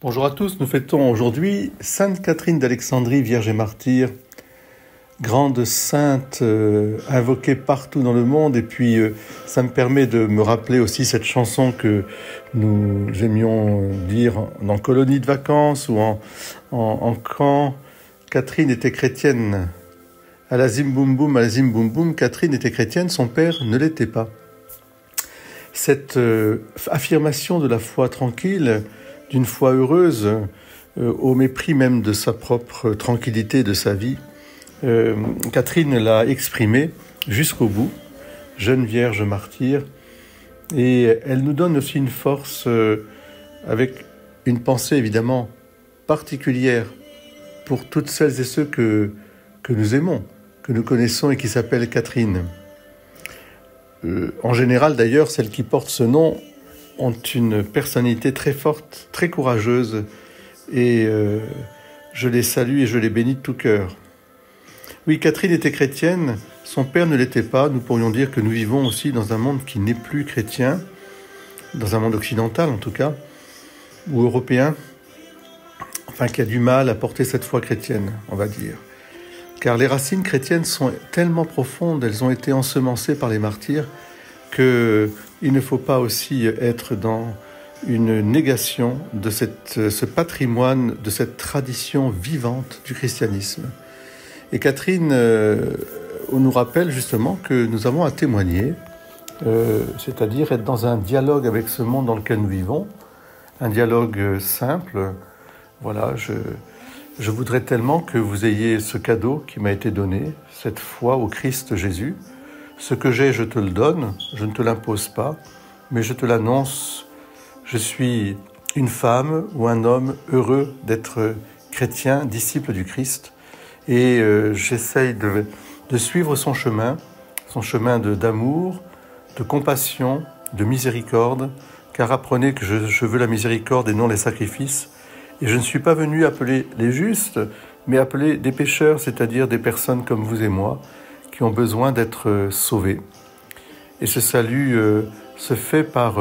Bonjour à tous, nous fêtons aujourd'hui Sainte Catherine d'Alexandrie, Vierge et martyre, grande sainte invoquée partout dans le monde. Et puis ça me permet de me rappeler aussi cette chanson que nous aimions dire en colonie de vacances ou en camp. Catherine était chrétienne. À la zim boum boum, Catherine était chrétienne, son père ne l'était pas. Cette affirmation de la foi tranquille, d'une foi heureuse, au mépris même de sa propre tranquillité, de sa vie, Catherine l'a exprimée jusqu'au bout, jeune vierge martyre, et elle nous donne aussi une force avec une pensée évidemment particulière pour toutes celles et ceux que nous aimons, que nous connaissons et qui s'appellent Catherine. En général d'ailleurs, celles qui portent ce nom ont une personnalité très forte, très courageuse, et je les salue et je les bénis de tout cœur. Oui, Catherine était chrétienne, son père ne l'était pas. Nous pourrions dire que nous vivons aussi dans un monde qui n'est plus chrétien, dans un monde occidental en tout cas, ou européen, enfin qui a du mal à porter cette foi chrétienne, on va dire. Car les racines chrétiennes sont tellement profondes, elles ont été ensemencées par les martyrs, qu'il ne faut pas aussi être dans une négation de ce patrimoine, de cette tradition vivante du christianisme. Et Catherine nous rappelle justement que nous avons à témoigner, c'est-à-dire être dans un dialogue avec ce monde dans lequel nous vivons, un dialogue simple. Voilà, je voudrais tellement que vous ayez ce cadeau qui m'a été donné, cette foi au Christ Jésus. Ce que j'ai, je te le donne, je ne te l'impose pas, mais je te l'annonce. Je suis une femme ou un homme heureux d'être chrétien, disciple du Christ, et j'essaye de suivre son chemin d'amour, de compassion, de miséricorde, car apprenez que je veux la miséricorde et non les sacrifices, et je ne suis pas venu appeler les justes, mais appeler des pécheurs, c'est-à-dire des personnes comme vous et moi, qui ont besoin d'être sauvés. Et ce salut se fait par,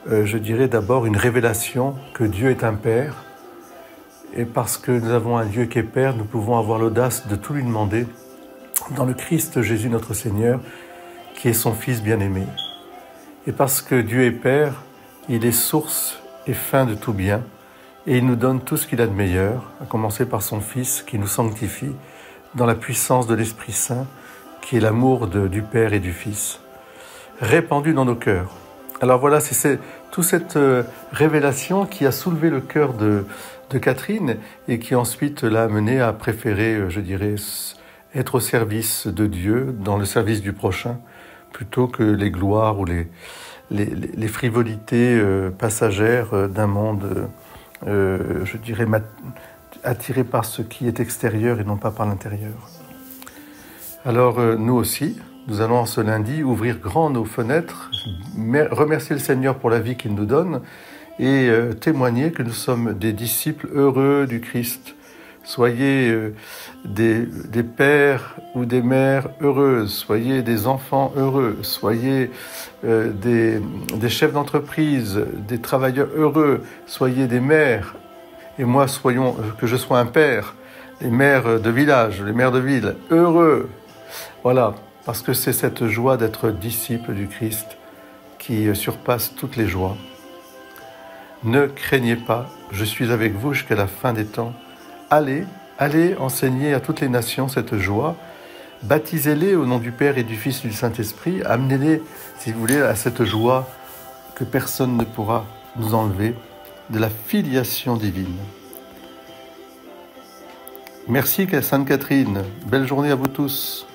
je dirais d'abord, une révélation que Dieu est un Père. Et parce que nous avons un Dieu qui est Père, nous pouvons avoir l'audace de tout lui demander dans le Christ Jésus notre Seigneur, qui est son Fils bien-aimé. Et parce que Dieu est Père, il est source et fin de tout bien, et il nous donne tout ce qu'il a de meilleur, à commencer par son Fils qui nous sanctifie dans la puissance de l'Esprit Saint, qui est l'amour du Père et du Fils, répandu dans nos cœurs. Alors voilà, c'est toute cette révélation qui a soulevé le cœur de Catherine et qui ensuite l'a amenée à préférer, je dirais, être au service de Dieu, dans le service du prochain, plutôt que les gloires ou les frivolités passagères d'un monde, je dirais, attiré par ce qui est extérieur et non pas par l'intérieur. Alors nous aussi, nous allons en ce lundi ouvrir grand nos fenêtres, remercier le Seigneur pour la vie qu'il nous donne et témoigner que nous sommes des disciples heureux du Christ. Soyez des pères ou des mères heureuses, soyez des enfants heureux, soyez des chefs d'entreprise, des travailleurs heureux, soyez des mères. Et moi, que je sois un père, les mères de village, les mères de ville, heureux. Voilà, parce que c'est cette joie d'être disciple du Christ qui surpasse toutes les joies. Ne craignez pas, je suis avec vous jusqu'à la fin des temps. Allez enseigner à toutes les nations cette joie. Baptisez-les au nom du Père et du Fils et du Saint-Esprit. Amenez-les, si vous voulez, à cette joie que personne ne pourra nous enlever, de la filiation divine. Merci Sainte Catherine. Belle journée à vous tous.